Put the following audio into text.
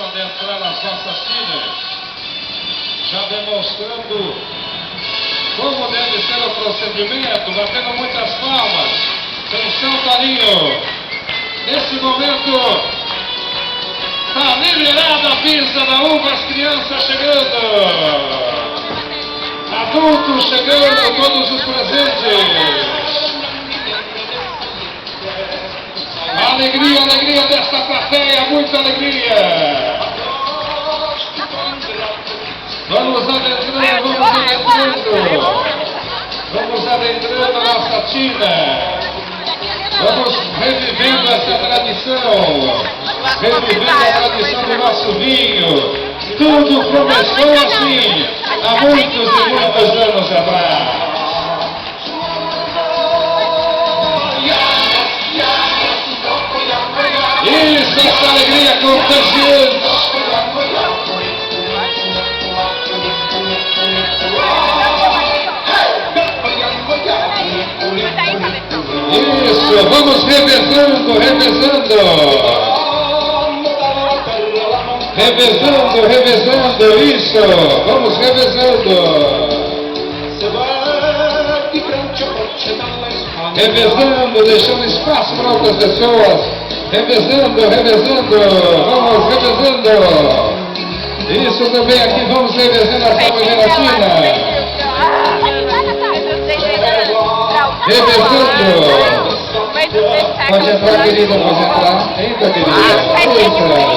começam a adentrar as nossas filas, já demonstrando como deve ser o procedimento, batendo muitas palmas, com seu carinho. Nesse momento, está liberada a pista da uva, as crianças chegando, adultos chegando, todos os presentes. Alegria, alegria desta plateia, muita alegria. Vamos adentrando, vamos adentrando a nossa tina. Vamos revivendo essa tradição, revivendo a tradição do nosso vinho. Tudo começou assim, há muitos e muitos anos atrás. Isso, essa alegria contagiante. Isso, vamos revezando, revezando. Revezando, revezando, isso. Vamos revezando. Revezando, deixando espaço para outras pessoas. Revezando, revezando, vamos revezando. Isso também aqui, vamos revezando essa primeira fila. Revezando. Pode entrar, querida, pode entrar. Entra, querida. Entra.